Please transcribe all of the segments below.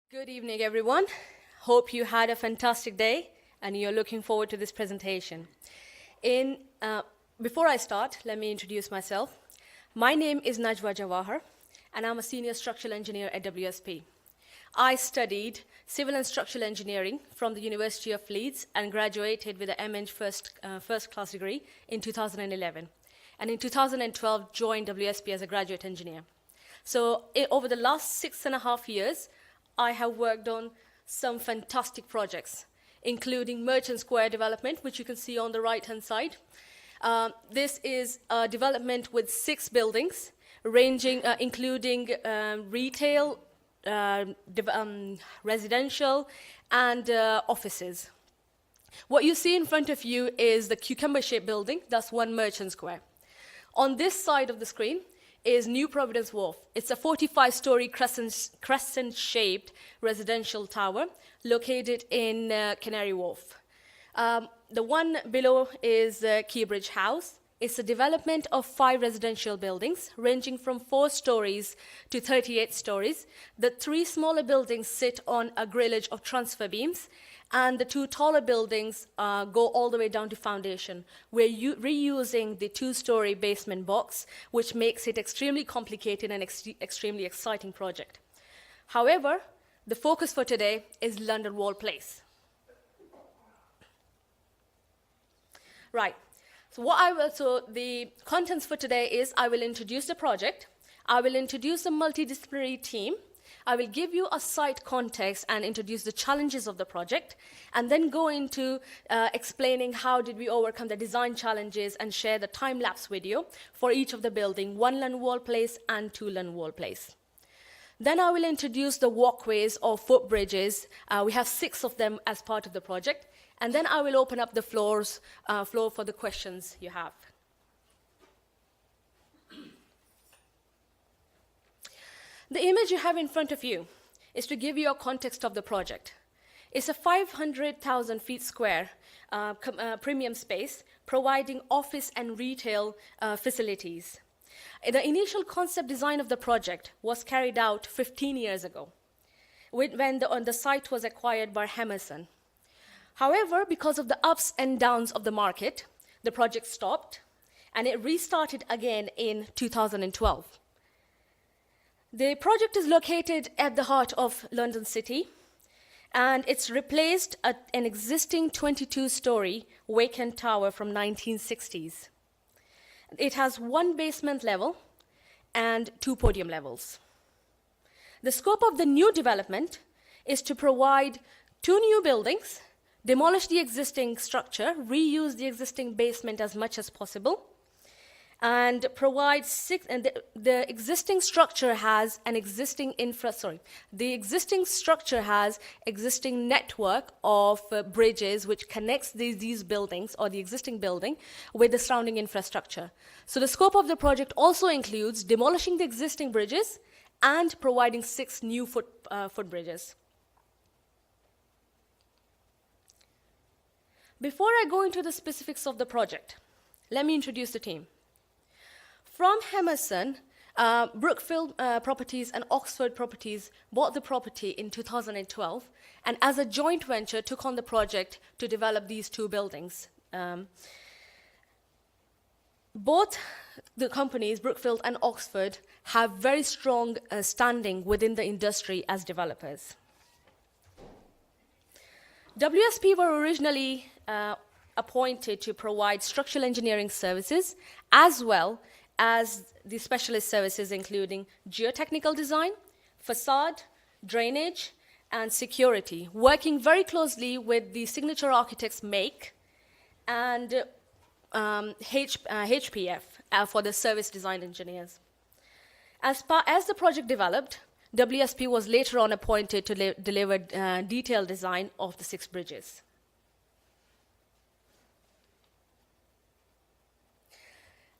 Good evening, everyone. Hope you had a fantastic day and you're looking forward to this presentation. Before I start, let me introduce myself. My name is Najwa Jawahar, and I'm a senior structural engineer at WSP. I studied civil and structural engineering from the University of Leeds and graduated with an MN first class degree in 2011. And in 2012, joined WSP as a graduate engineer. So over the last 6.5 years, I have worked on some fantastic projects, including Merchant Square development, which you can see on the right-hand side. This is a development with 6 buildings, including retail, residential, and offices. What you see in front of you is the cucumber-shaped building. That's one Merchant Square. On this side of the screen is New Providence Wharf. It's a 45-story crescent-shaped residential tower located in Canary Wharf. The one below is Keybridge House. It's a development of 5 residential buildings ranging from 4 stories to 38 stories. The 3 smaller buildings sit on a grillage of transfer beams, and the 2 taller buildings go all the way down to foundation. We're reusing the 2-story basement box, which makes it extremely complicated and extremely exciting project. However, the focus for today is London Wall Place. Right. So the contents for today is I will introduce the project, I will introduce a multidisciplinary team, I will give you a site context and introduce the challenges of the project, and then go into explaining how did we overcome the design challenges and share the time-lapse video for each of the building, 1 London Wall Place and 2 London Wall Place. Then I will introduce the walkways or footbridges. We have 6 of them as part of the project. And then I will open up the floor for the questions you have. The image you have in front of you is to give you a context of the project. It's a 500,000 feet square premium space providing office and retail facilities. The initial concept design of the project was carried out 15 years ago when the site was acquired by Emerson. However, because of the ups and downs of the market, the project stopped, and it restarted again in 2012. The project is located at the heart of London City, and it's replaced an existing 22-story vacant tower from 1960s. It has 1 basement level and 2 podium levels. The scope of the new development is to provide 2 new buildings, demolish the existing structure, reuse the existing basement as much as possible, and provide 6. And the existing structure has an existing The existing structure has existing network of bridges which connects these buildings or the existing building with the surrounding infrastructure. So the scope of the project also includes demolishing the existing bridges and providing 6 new footbridges. Before I go into the specifics of the project, let me introduce the team. From Emerson, Brookfield Properties and Oxford Properties bought the property in 2012, and as a joint venture took on the project to develop these 2 buildings. Both the companies, Brookfield and Oxford, have very strong standing within the industry as developers. WSP were originally appointed to provide structural engineering services as well as the specialist services including geotechnical design, facade, drainage, and security, working very closely with the signature architects MAKE and HPF for the service design engineers. As the project developed, WSP was later on appointed to deliver detailed design of the 6 bridges.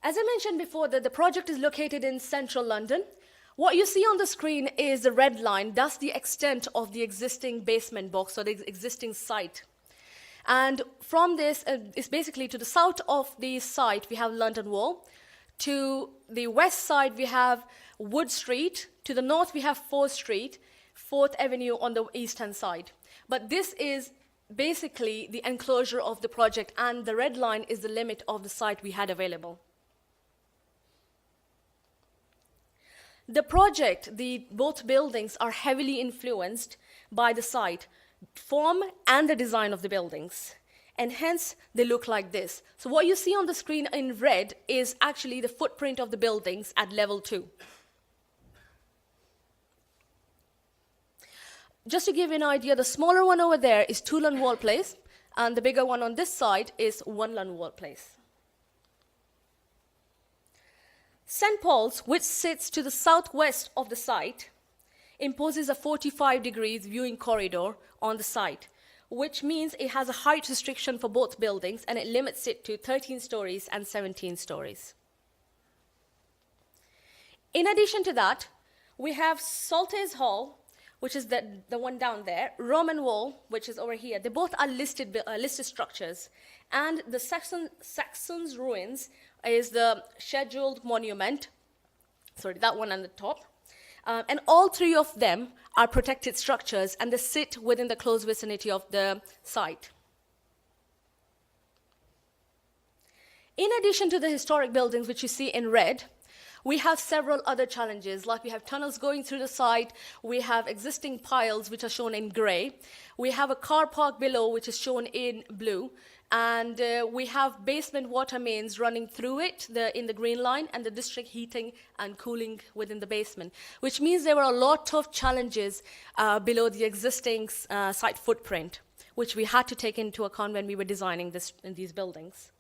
As I mentioned before, that the project is located in central London. What you see on the screen is the red line. That's the extent of the existing basement box or the existing site. And from this, it's basically to the south of the site, we have London Wall. To the west side, we have Wood Street. To the north, we have Fore Street. 4th Avenue on the east-hand side. But this is basically the enclosure of the project, and the red line is the limit of the site we had available. The project, both buildings are heavily influenced by the site, form and the design of the buildings, and hence they look like this. So what you see on the screen in red is actually the footprint of the buildings at level 2. Just to give you an idea, the smaller one over there is 2 Lun Wall Place, and the bigger one on this side is 1 Lun Wall Place. St. Paul's, which sits to the southwest of the site, imposes a 45 degrees viewing corridor on the site, which means it has a height restriction for both buildings, and it limits it to 13 stories and 17 stories. In addition to that, we have Psaltis Hall, which is the one down there, Roman Wall, which is over here. They both are listed structures. And the Saxons ruins is the scheduled monument, sorry, that one on the top. And all 3 of them are protected structures, and they sit within the close vicinity of the site. In addition to the historic buildings, which you see in red, we have several other challenges, like we have tunnels going through the site, we have existing piles, which are shown in gray, we have a car park below, which is shown in blue, and we have basement water mains running through it in the green line, and the district heating and cooling within the basement, which means there were a lot of challenges below the existing site footprint, which we had to take into account when we were designing these buildings.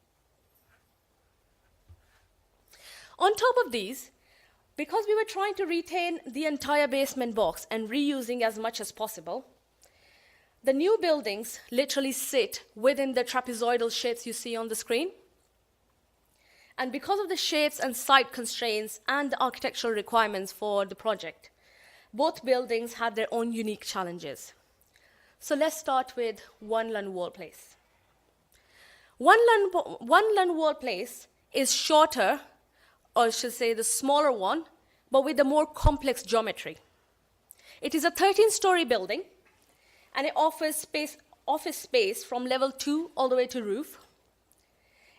On top of these, because we were trying to retain the entire basement box and reusing as much as possible, the new buildings literally sit within the trapezoidal shapes you see on the screen. And because of the shapes and site constraints and the architectural requirements for the project, both buildings had their own unique challenges. So let's start with 1 Lun Wall Place. 1 Lun Wall Place is shorter, or I should say the smaller one, but with a more complex geometry. It is a 13-story building, and it offers office space from level 2 all the way to roof.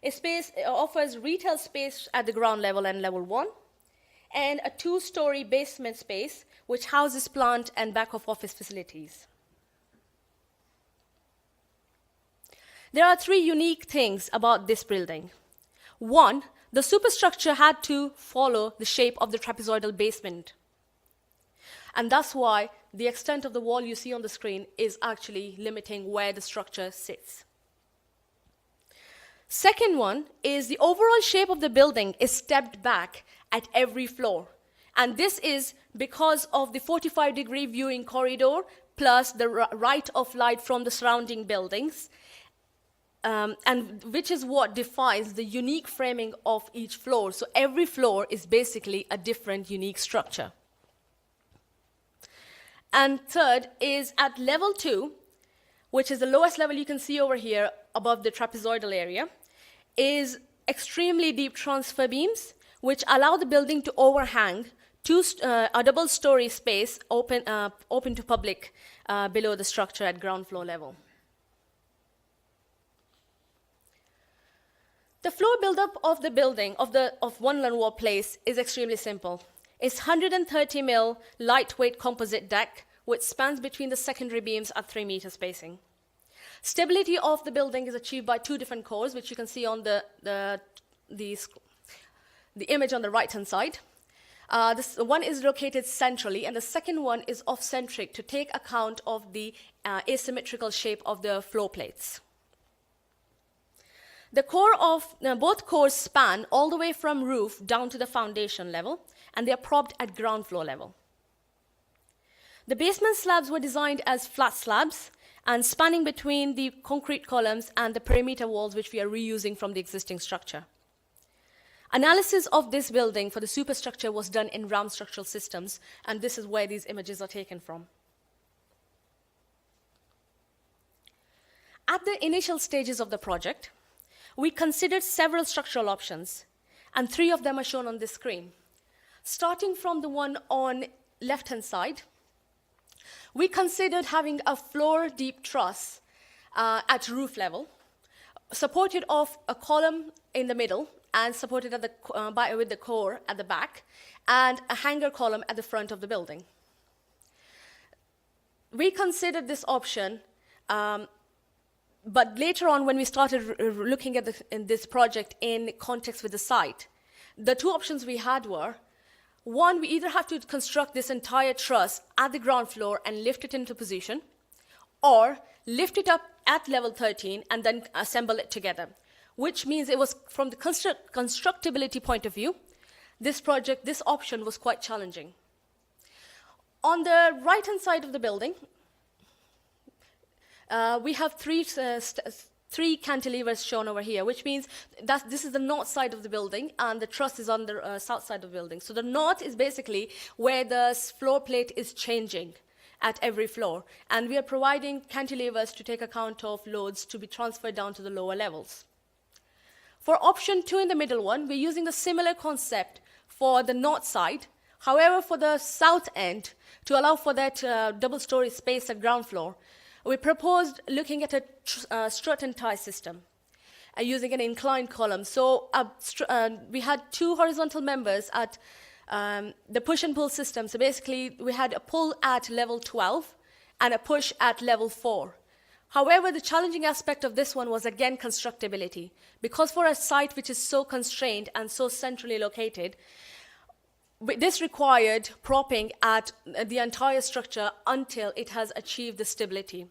It offers retail space at the ground level and level 1, and a 2-story basement space, which houses plant and back-of-office facilities. There are 3 unique things about this building. 1, the superstructure had to follow the shape of the trapezoidal basement. And that's why the extent of the wall you see on the screen is actually limiting where the structure sits. Second one is the overall shape of the building is stepped back at every floor. And this is because of the 45-degree viewing corridor plus the right of light from the surrounding buildings, and which is what defines the unique framing of each floor. So every floor is basically a different unique structure. And third is at level 2, which is the lowest level you can see over here above the trapezoidal area, is extremely deep transfer beams, which allow the building to overhang a double-story space open to public below the structure at ground floor level. The floor buildup of the building of 1 Lun Wall Place is extremely simple. It's 130 mil lightweight composite deck, which spans between the secondary beams at 3 meter spacing. Stability of the building is achieved by 2 different cores, which you can see on the image on the right-hand side. This one is located centrally, and the second one is off-centric to take account of the asymmetrical shape of the floor plates. Both cores span all the way from roof down to the foundation level, and they are propped at ground floor level. The basement slabs were designed as flat slabs and spanning between the concrete columns and the perimeter walls, which we are reusing from the existing structure. Analysis of this building for the superstructure was done in round structural systems, and this is where these images are taken from. At the initial stages of the project, we considered several structural options, and 3 of them are shown on this screen. Starting from the one on left-hand side, We considered having a floor-deep truss at roof level, supported off a column in the middle and supported at with the core at the back, and a hanger column at the front of the building. We considered this option, but later on when we started looking at this project in context with the site, the two options we had were, one, we either have to construct this entire truss at the ground floor and lift it into position, or lift it up at level 13 and then assemble it together, which means it was, from the constructability point of view, this option was quite challenging. On the right-hand side of the building, we have three cantilevers shown over here, which means that this is the north side of the building and the truss is on the south side of the building. So the north is basically where the floor plate is changing at every floor. And we are providing cantilevers to take account of loads to be transferred down to the lower levels. For option 2 in the middle one, we're using a similar concept for the north side. However, for the south end, to allow for that double-story space at ground floor, we proposed looking at a strut and tie system using an inclined column. So we had two horizontal members at the push and pull system. So basically, we had a pull at level 12 and a push at level 4. However, the challenging aspect of this one was, again, constructability. Because for a site which is so constrained and so centrally located, this required propping at the entire structure until it has achieved the stability,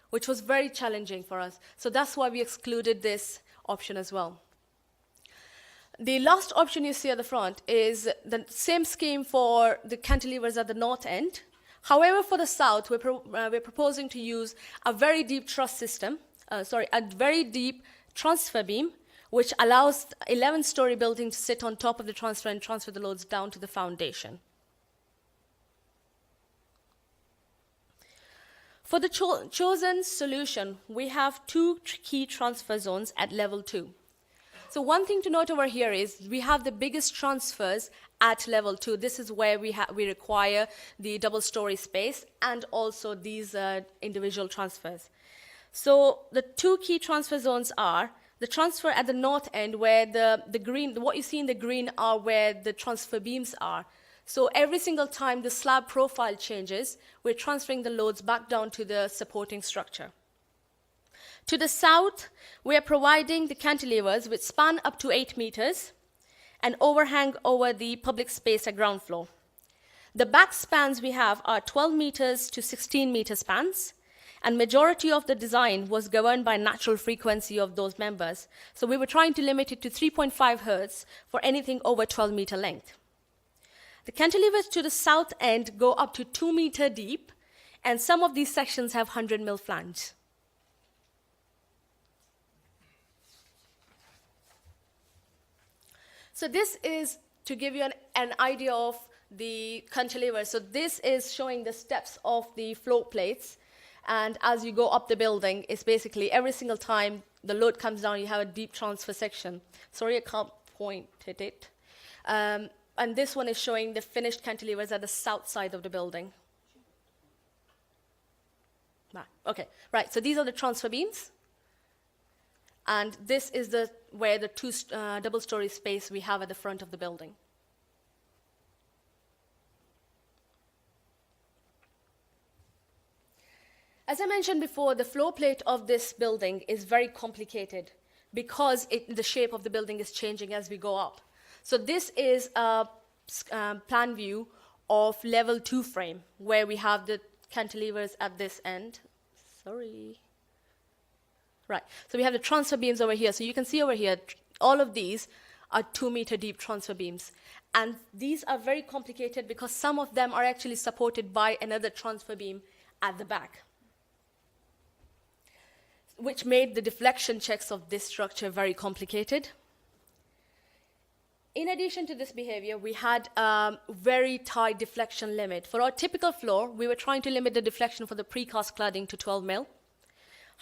which was very challenging for us. So that's why we excluded this option as well. The last option you see at the front is the same scheme for the cantilevers at the north end. However, for the south, we're proposing to use a very deep truss system, a very deep transfer beam, which allows 11-story building to sit on top of the transfer and transfer the loads down to the foundation. For the chosen solution, we have two key transfer zones at level 2. So one thing to note over here is we have the biggest transfers at level 2. This is where we require the double-story space and also these individual transfers. So the two key transfer zones are the transfer at the north end, where the green, what you see in the green are where the transfer beams are. So every single time the slab profile changes, we're transferring the loads back down to the supporting structure. To the south, we are providing the cantilevers which span up to 8 meters and overhang over the public space at ground floor. The back spans we have are 12 meters to 16 meter spans, and majority of the design was governed by natural frequency of those members. So we were trying to limit it to 3.5 hertz for anything over 12 meter length. The cantilevers to the south end go up to 2 meter deep, and some of these sections have 100 mil flange. So this is to give you an idea of the cantilever. So this is showing the steps of the floor plates. And as you go up the building, it's basically every single time the load comes down, you have a deep transfer section. Sorry, I can't point at it. And this one is showing the finished cantilevers at the south side of the building. Okay, right, so these are the transfer beams. And this is where the two double-story space we have at the front of the building. As I mentioned before, the floor plate of this building is very complicated because the shape of the building is changing as we go up. So this is a plan view of level 2 frame, where we have the cantilevers at this end. Sorry. Right, so we have the transfer beams over here. So you can see over here, all of these are 2 meter deep transfer beams. And these are very complicated because some of them are actually supported by another transfer beam at the back, which made the deflection checks of this structure very complicated. In addition to this behavior, we had a very tight deflection limit. For our typical floor, we were trying to limit the deflection for the precast cladding to 12 mil.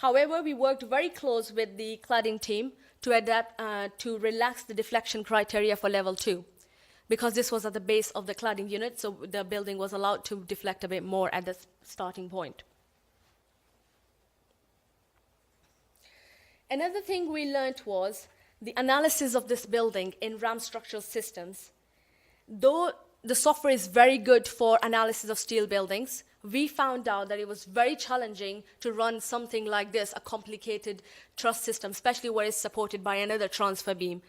However, we worked very close with the cladding team to adapt, to relax the deflection criteria for level 2. because this was at the base of the cladding unit, so the building was allowed to deflect a bit more at the starting point. Another thing we learned was the analysis of this building in RAM structural systems. Though the software is very good for analysis of steel buildings, we found out that it was very challenging to run something like this, a complicated truss system, especially where it's supported by another transfer beam.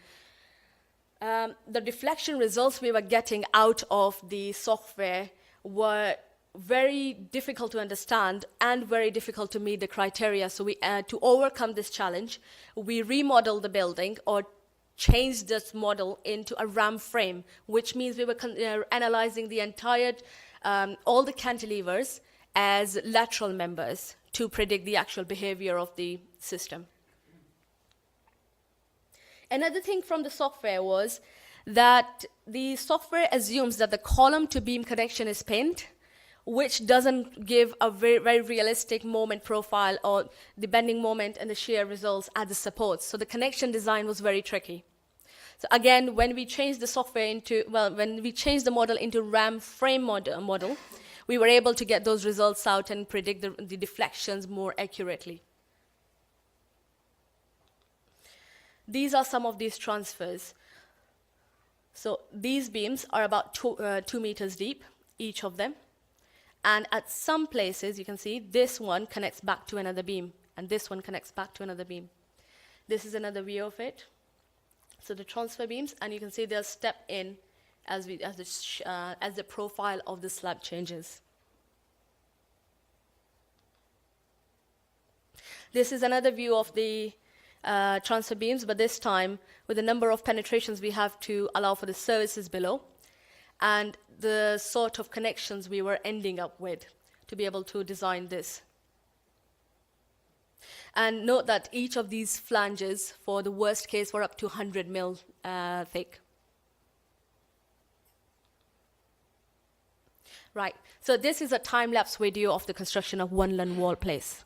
The deflection results we were getting out of the software were very difficult to understand and very difficult to meet the criteria. So to overcome this challenge, we remodeled the building or changed this model into a RAM frame, which means we were analyzing the entire, all the cantilevers as lateral members to predict the actual behavior of the system. Another thing from the software was that the software assumes that the column to beam connection is pinned, which doesn't give a very, very realistic moment profile or the bending moment and the shear results at the supports. So the connection design was very tricky. So again, when we changed the software into, when we changed the model into RAM frame model, we were able to get those results out and predict the deflections more accurately. These are some of these transfers. So these beams are about 2 meters deep, each of them. And at some places, you can see this one connects back to another beam, and this one connects back to another beam. This is another view of it. So the transfer beams, and you can see they'll step in as the profile of the slab changes. This is another view of the transfer beams, but this time with the number of penetrations we have to allow for the services below, and the sort of connections we were ending up with to be able to design this. And note that each of these flanges, for the worst case, were up to 100 mil thick. Right, so this is a time-lapse video of the construction of One Lund Wall Place.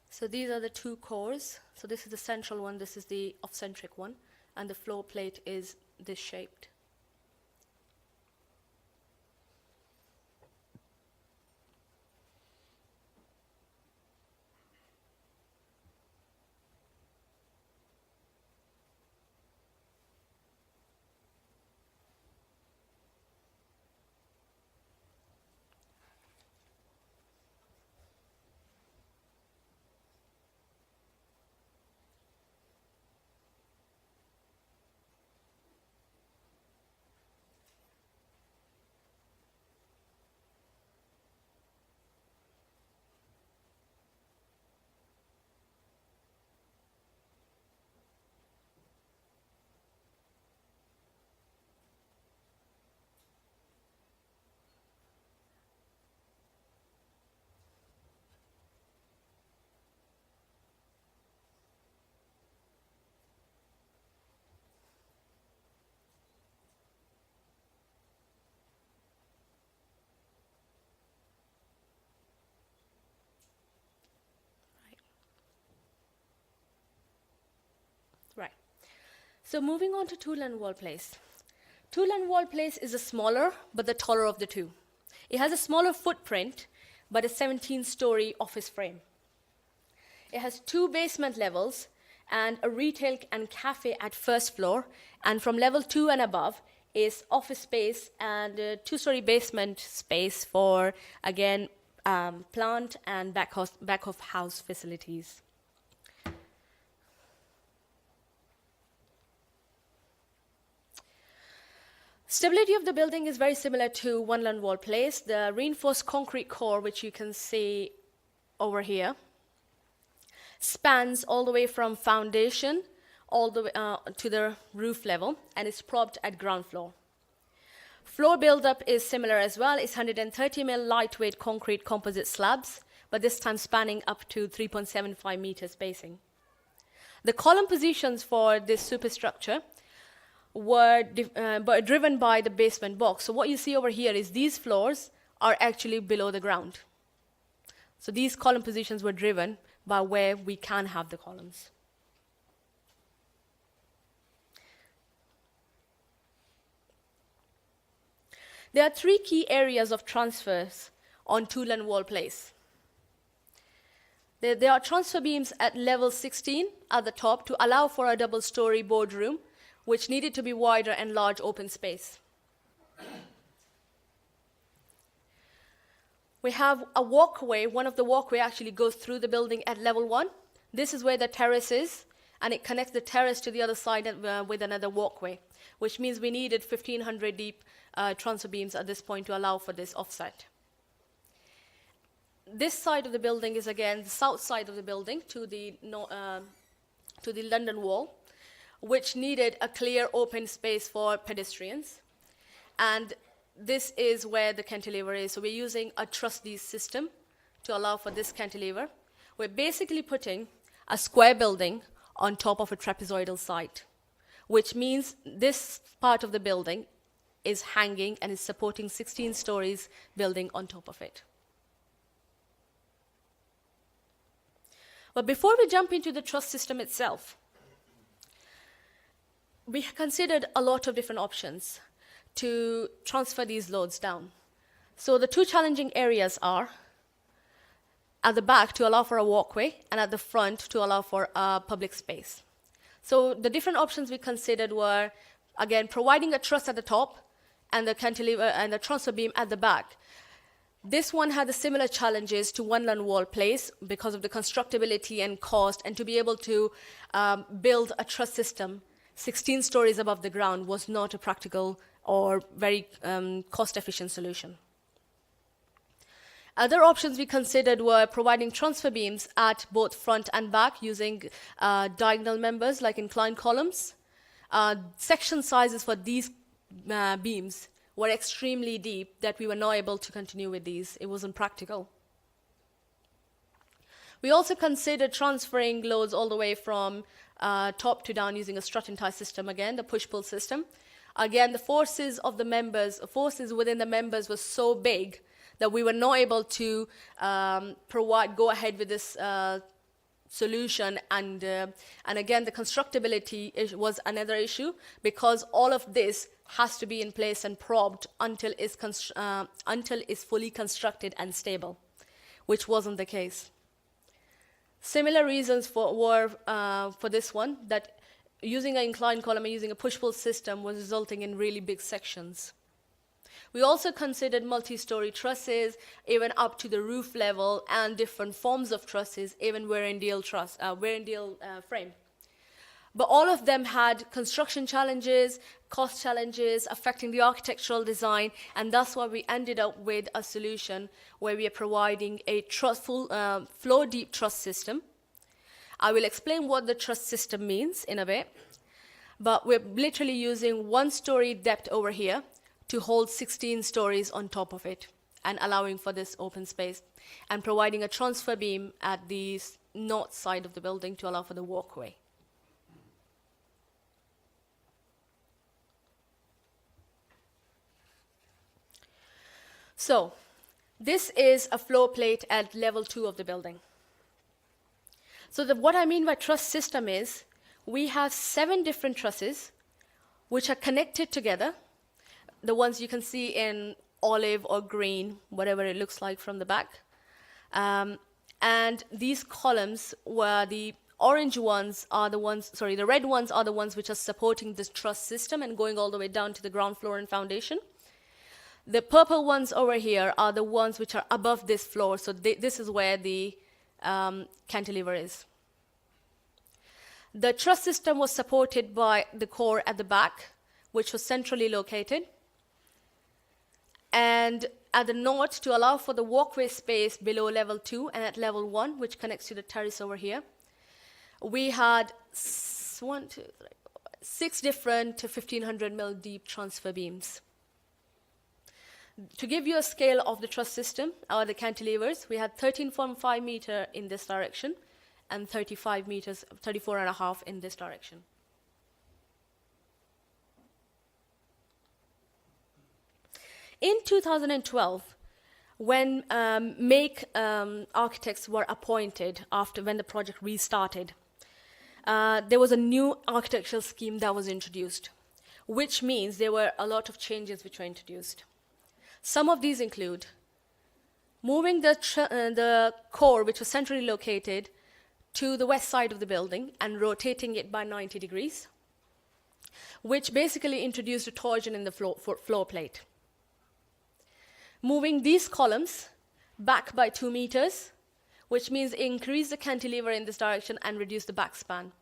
So these are the two cores. So this is the central one, this is the off-centric one, and the floor plate is this shaped. Right. So moving on to Two Lund Wall Place. Two Lund Wall Place is the smaller but the taller of the two. It has a smaller footprint but a 17-story office frame. It has 2 basement levels and a retail and cafe at first floor, and from level 2 and above is office space and a 2-story basement space for, again, plant and back of house facilities. Stability of the building is very similar to one land wall place. The reinforced concrete core, which you can see over here, spans all the way from foundation all the way to the roof level, and is propped at ground floor. Floor buildup is similar as well. It's 130 mm lightweight concrete composite slabs, but this time spanning up to 3.75 meters spacing. The column positions for this superstructure were driven by the basement box. So what you see over here is these floors are actually below the ground. So these column positions were driven by where we can have the columns. There are three key areas of transfers on two-land wall place. There are transfer beams at level 16 at the top to allow for a double-story boardroom, which needed to be wider and large open space. We have a walkway. One of the walkway actually goes through the building at level 1. This is where the terrace is, and it connects the terrace to the other side with another walkway, which means we needed 1,500 deep transfer beams at this point to allow for this offset. This side of the building is again the south side of the building to the London Wall, which needed a clear open space for pedestrians. And this is where the cantilever is. So we're using a Truss system to allow for this cantilever. We're basically putting a square building on top of a trapezoidal site, which means this part of the building is hanging and is supporting 16 stories building on top of it. But before we jump into the truss system itself, we considered a lot of different options to transfer these loads down. So the two challenging areas are at the back to allow for a walkway, and at the front to allow for a public space. So the different options we considered were, again, providing a truss at the top and the cantilever and the transfer beam at the back. This one had the similar challenges to one land wall place because of the constructability and cost, and to be able to build a truss system 16 stories above the ground was not a practical or very cost-efficient solution. Other options we considered were providing transfer beams at both front and back using diagonal members like inclined columns. Section sizes for these beams were extremely deep that we were not able to continue with these. It wasn't practical. We also considered transferring loads all the way from top to down using a strut and tie system again, the push-pull system. Again, the forces within the members were so big that we were not able to go ahead with this solution. And again, the constructability was another issue, because all of this has to be in place and propped until it's fully constructed and stable, which wasn't the case. Similar reasons were for this one, that using an inclined column and using a push-pull system was resulting in really big sections. We also considered multi-story trusses, even up to the roof level, and different forms of trusses, even wear and deal frame. But all of them had construction challenges, cost challenges affecting the architectural design, and that's why we ended up with a solution where we are providing a full floor-deep truss system. I will explain what the truss system means in a bit, but we're literally using 1-story depth over here to hold 16 stories on top of it, and allowing for this open space, and providing a transfer beam at the north side of the building to allow for the walkway. So this is a floor plate at level 2 of the building. So what I mean by truss system is we have 7 different trusses which are connected together. The ones you can see in olive or green, whatever it looks like from the back. And these columns were the red ones are the ones which are supporting this truss system and going all the way down to the ground floor and foundation. The purple ones over here are the ones which are above this floor, so this is where the cantilever is. The truss system was supported by the core at the back, which was centrally located, And at the north, to allow for the walkway space below level 2 and at level 1, which connects to the terrace over here, we had 6 different 1500 mil deep transfer beams. To give you a scale of the truss system, or the cantilevers, we had 13.5 meter in this direction and 35 meters, 34.5 in this direction. In 2012, when make architects were appointed after when the project restarted, there was a new architectural scheme that was introduced, which means there were a lot of changes which were introduced. Some of these include moving the core, which was centrally located, to the west side of the building and rotating it by 90 degrees, which basically introduced a torsion in the floor plate. Moving these columns back by 2 meters, which means increase the cantilever in this direction and reduce the back span.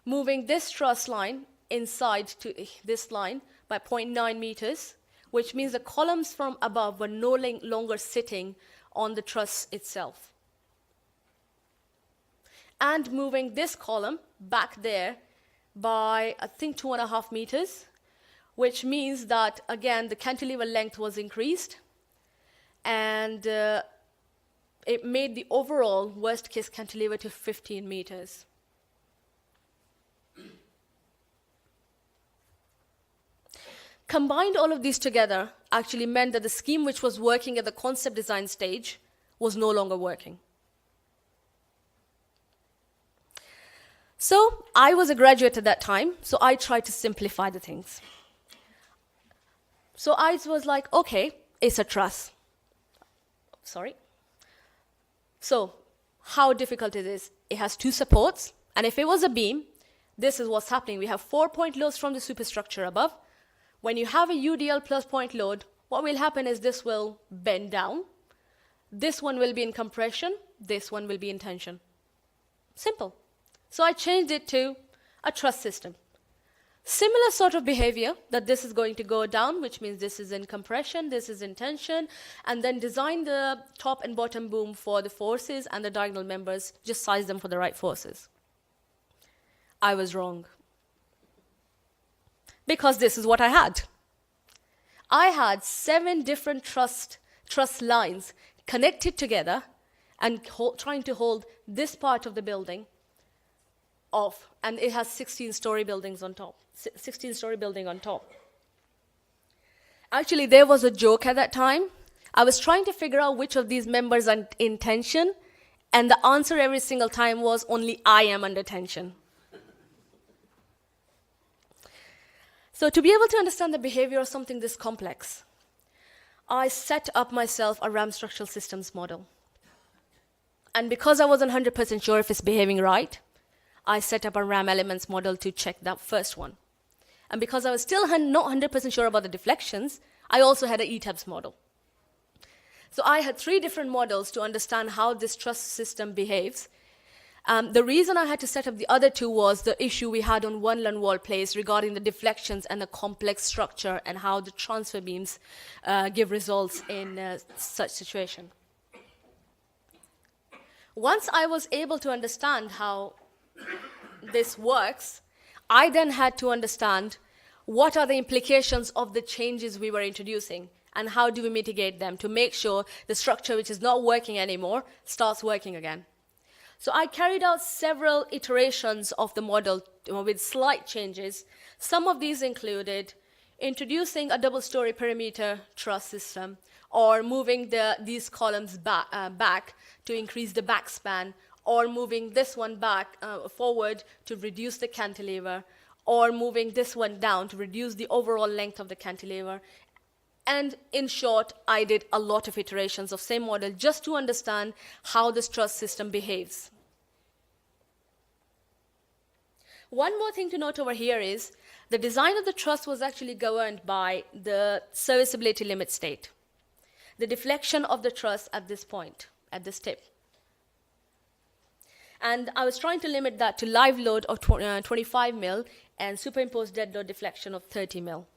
Moving this truss line inside to this line by 0.9 meters, which means the columns from above were no longer sitting on the truss itself. And moving this column back there by, I think, 2.5 meters, which means that, again, the cantilever length was increased, and it made the overall worst-case cantilever to 15 meters. Combined all of these together actually meant that the scheme which was working at the concept design stage was no longer working. So I was a graduate at that time, so I tried to simplify the things. So I was like, okay, it's a truss. Sorry. So how difficult it is? It has 2 supports, and if it was a beam, this is what's happening. We have 4 point loads from the superstructure above. When you have a UDL plus point load, what will happen is this will bend down. This one will be in compression. This one will be in tension. Simple. So I changed it to a truss system. Similar sort of behavior, that this is going to go down, which means this is in compression, this is in tension, and then design the top and bottom boom for the forces and the diagonal members, just size them for the right forces. I was wrong. Because this is what I had. I had 7 different truss lines connected together and trying to hold this part of the building off, and it has 16-story buildings on top. 16-story building on top. Actually, there was a joke at that time. I was trying to figure out which of these members are in tension, and the answer every single time was only I am under tension. So to be able to understand the behavior of something this complex, I set up myself a RAM structural systems model. And because I wasn't 100% sure if it's behaving right, I set up a RAM elements model to check that first one. And because I was still not 100% sure about the deflections, I also had an ETABS model. So I had 3 different models to understand how this truss system behaves. The reason I had to set up the other 2 was the issue we had on one wall place regarding the deflections and the complex structure and how the transfer beams give results in such situation. Once I was able to understand how this works, I then had to understand what are the implications of the changes we were introducing and how do we mitigate them to make sure the structure which is not working anymore starts working again. So I carried out several iterations of the model with slight changes. Some of these included introducing a double-story perimeter truss system, or moving these columns back to increase the back span, or moving this one back forward to reduce the cantilever, or moving this one down to reduce the overall length of the cantilever. And in short, I did a lot of iterations of same model just to understand how this truss system behaves. One more thing to note over here is the design of the truss was actually governed by the serviceability limit state, the deflection of the truss at this point, at this tip. And I was trying to limit that to live load of 25 mil and superimposed dead load deflection of 30 mil.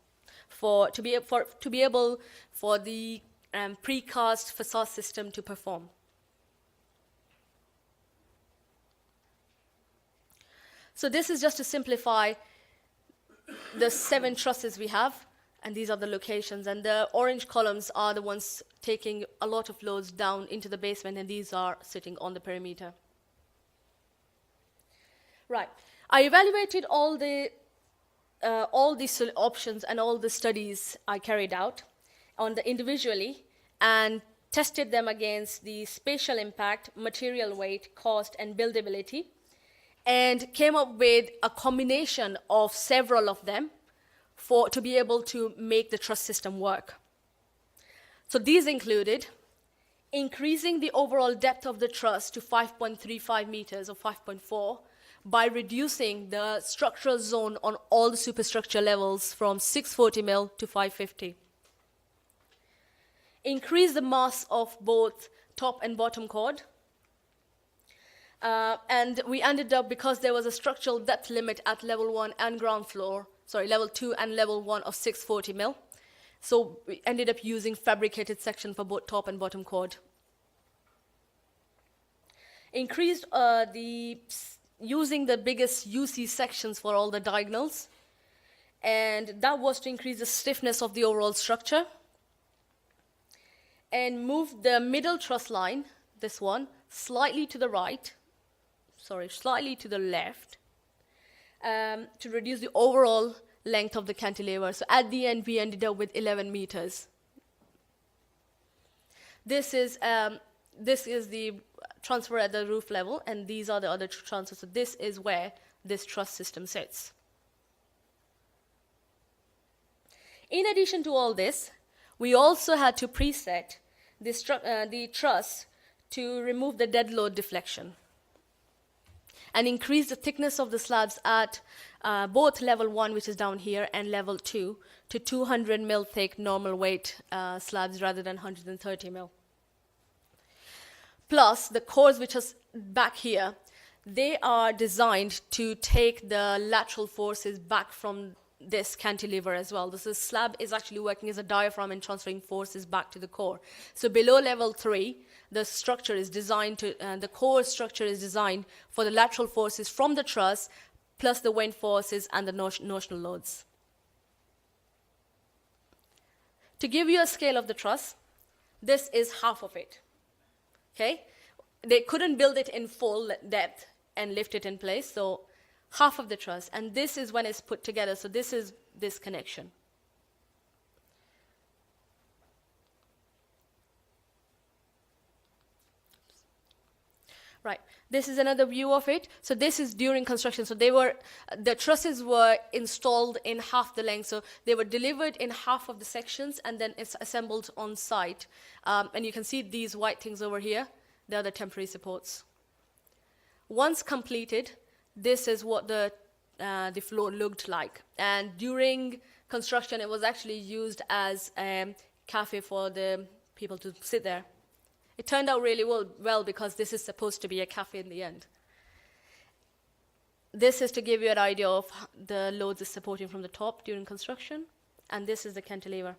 to be able for the precast facade system to perform. So this is just to simplify the 7 trusses we have, and these are the locations. And the orange columns are the ones taking a lot of loads down into the basement, and these are sitting on the perimeter. Right. I evaluated all the options and all the studies I carried out individually and tested them against the spatial impact, material weight, cost, and buildability, and came up with a combination of several of them to be able to make the truss system work. So these included increasing the overall depth of the truss to 5.35 meters or 5.4 by reducing the structural zone on all the superstructure levels from 640 mil to 550. Increase the mass of both top and bottom chord. And we ended up, because there was a structural depth limit at level 1 and level 2 and level 1 of 640 mil. So we ended up using fabricated section for both top and bottom chord. Increased using the biggest UC sections for all the diagonals. And that was to increase the stiffness of the overall structure. And moved the middle truss line, this one, slightly to the left, to reduce the overall length of the cantilever. So at the end, we ended up with 11 meters. This is the transfer at the roof level, and these are the other transfers. So this is where this truss system sits. In addition to all this, we also had to preset the truss to remove the dead load deflection and increase the thickness of the slabs at both level 1, which is down here, and level 2 to 200 mil thick normal weight slabs rather than 130 mil. Plus, the cores which are back here, they are designed to take the lateral forces back from this cantilever as well. This slab is actually working as a diaphragm and transferring forces back to the core. So below level 3, the structure is designed to, the core structure is designed for the lateral forces from the truss, plus the wind forces and the notional loads. To give you a scale of the truss, this is half of it. Okay? They couldn't build it in full depth and lift it in place, so half of the truss. And this is when it's put together, so this is this connection. Right, this is another view of it. So this is during construction. So the trusses were installed in half the length. So they were delivered in half of the sections, and then it's assembled on site. And you can see these white things over here. They are the temporary supports. Once completed, this is what the floor looked like. And during construction, it was actually used as a cafe for the people to sit there. It turned out really well because this is supposed to be a cafe in the end. This is to give you an idea of the loads it's supporting from the top during construction, and this is the cantilever.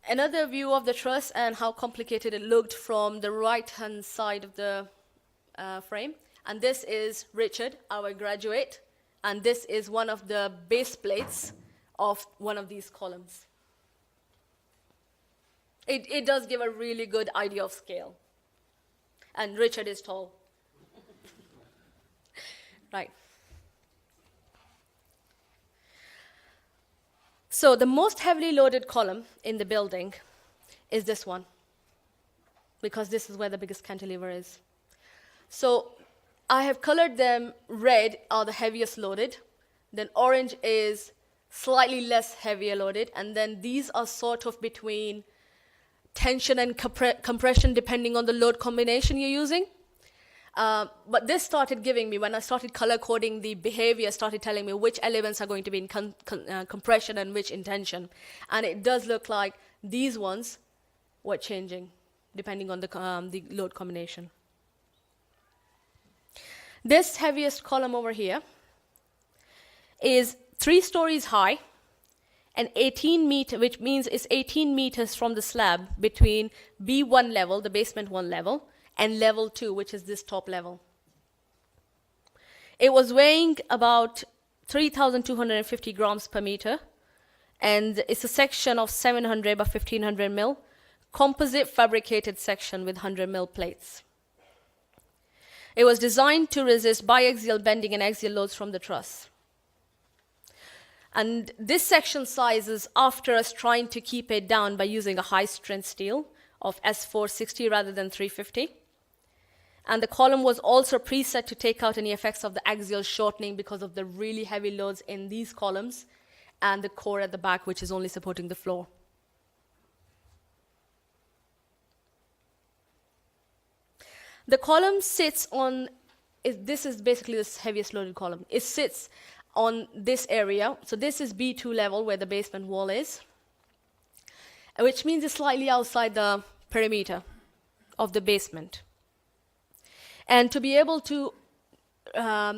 Another view of the truss and how complicated it looked from the right-hand side of the frame. And this is Richard, our graduate, and this is one of the base plates of one of these columns. It does give a really good idea of scale. And Richard is tall. Right. So the most heavily loaded column in the building is this one, because this is where the biggest cantilever is. So I have colored them. Red are the heaviest loaded, then orange is slightly less heavier loaded, and then these are sort of between tension and compression depending on the load combination you're using. But this started giving me, when I started color coding the behavior, started telling me which elements are going to be in compression and which in tension. And it does look like these ones were changing depending on the load combination. This heaviest column over here is 3 stories high and 18 meter, which means it's 18 meters from the slab between B1 level, the basement 1 level, and level 2, which is this top level. It was weighing about 3,250 grams per meter, and it's a section of 700 by 1500 mil, composite fabricated section with 100 mil plates. It was designed to resist biaxial bending and axial loads from the truss. And this section size is after us trying to keep it down by using a high-strength steel of S460 rather than 350. And the column was also preset to take out any effects of the axial shortening because of the really heavy loads in these columns and the core at the back, which is only supporting the floor. The column sits on, this is basically the heaviest loaded column. It sits on this area. So this is B2 level where the basement wall is, which means it's slightly outside the perimeter of the basement. And to be able to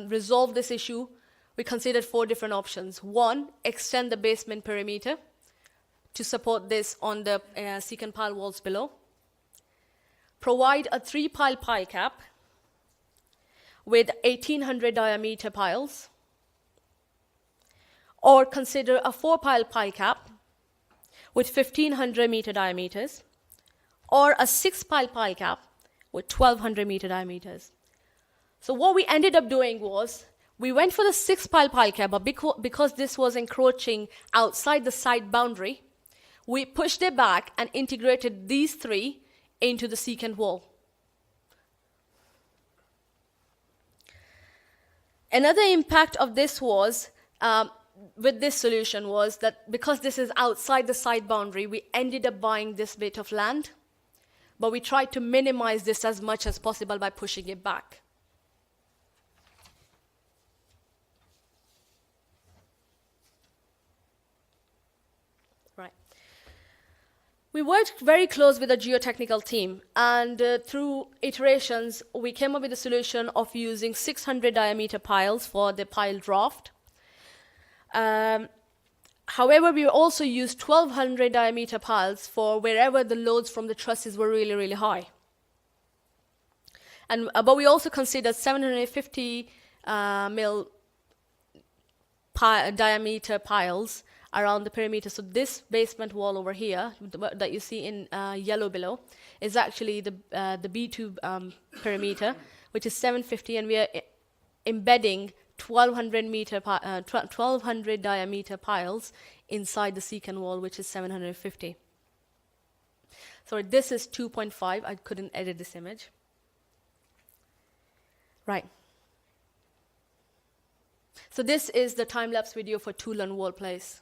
resolve this issue, we considered 4 different options. 1, extend the basement perimeter to support this on the secant pile walls below. Provide a 3-pile pile cap with 1800 diameter piles. Or consider a 4-pile pile cap with 1500 meter diameters, or a 6-pile pile cap with 1200 meter diameters. So what we ended up doing was, we went for the 6-pile pile cap, but because this was encroaching outside the side boundary, we pushed it back and integrated these 3 into the secant wall. Another impact of this was, with this solution was that because this is outside the side boundary, we ended up buying this bit of land, but we tried to minimize this as much as possible by pushing it back. Right. We worked very close with the geotechnical team, and through iterations, we came up with a solution of using 600 diameter piles for the pile draft. However, we also used 1200 diameter piles for wherever the loads from the trusses were really, really high. And, but we also considered 750 mil diameter piles around the perimeter. So this basement wall over here that you see in yellow below is actually the B2 perimeter, which is 750, and we are embedding 1200 diameter piles inside the secant wall, which is 750. So this is 2.5. I couldn't edit this image. Right. So this is the time-lapse video for Toulon Wall Place.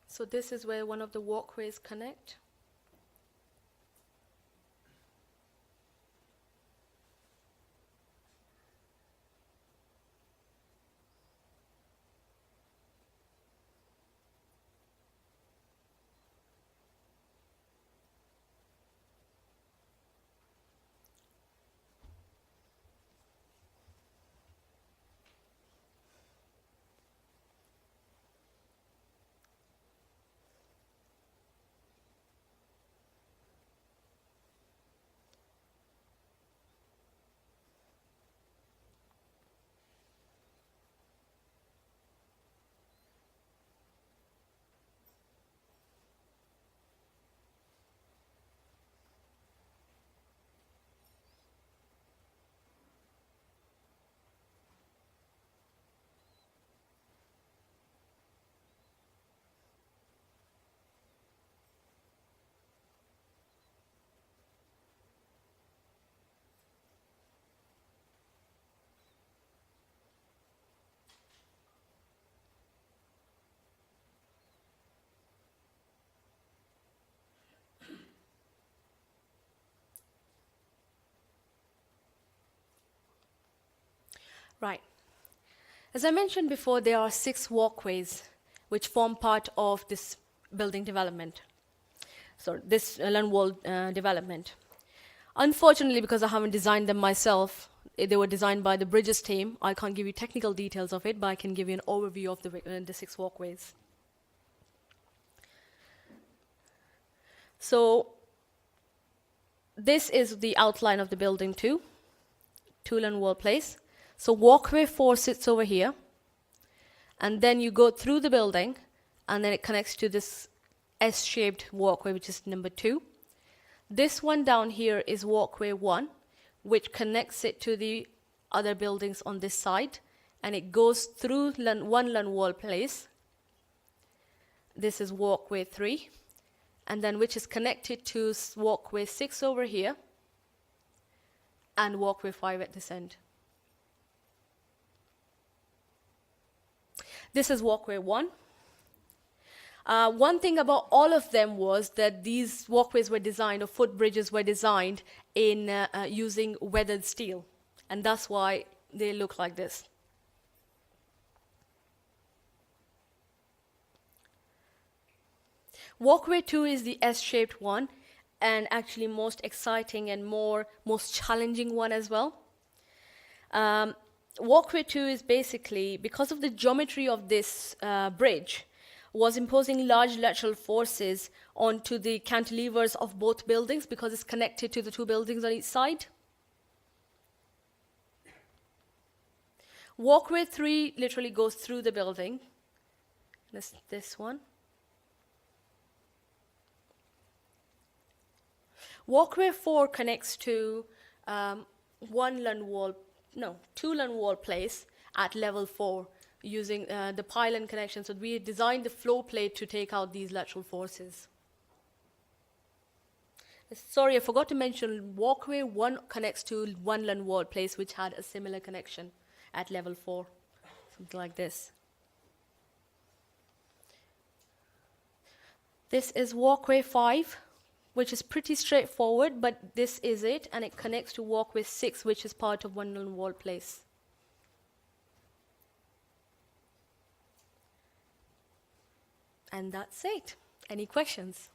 So this is where one of the walkways connect. Right. As I mentioned before, there are 6 walkways which form part of this building development. So this land wall development. Unfortunately, because I haven't designed them myself, they were designed by the Bridges team. I can't give you technical details of it, but I can give you an overview of the 6 walkways. So this is the outline of the building too. Tool and wall place. So walkway 4 sits over here, and then you go through the building, and then it connects to this S-shaped walkway, which is number 2. This one down here is walkway 1, which connects it to the other buildings on this side, and it goes through one land wall place. This is walkway 3, and then which is connected to walkway 6 over here, and walkway 5 at this end. This is walkway 1. One thing about all of them was that these walkways were designed, or footbridges were designed in using weathered steel, and that's why they look like this. Walkway 2 is the S-shaped one, and actually most exciting and most challenging one as well. Walkway 2 is basically, because of the geometry of this bridge, was imposing large lateral forces onto the cantilevers of both buildings because it's connected to the 2 buildings on each side. Walkway 3 literally goes through the building. This one. Walkway 4 connects to 2 land wall place at level 4 using the pylon connection. So we designed the floor plate to take out these lateral forces. Sorry, I forgot to mention walkway 1 connects to 1 land wall place which had a similar connection at level 4, something like this. This is walkway 5, which is pretty straightforward, but this is it, and it connects to walkway 6, which is part of 1 land wall place. And that's it. Any questions?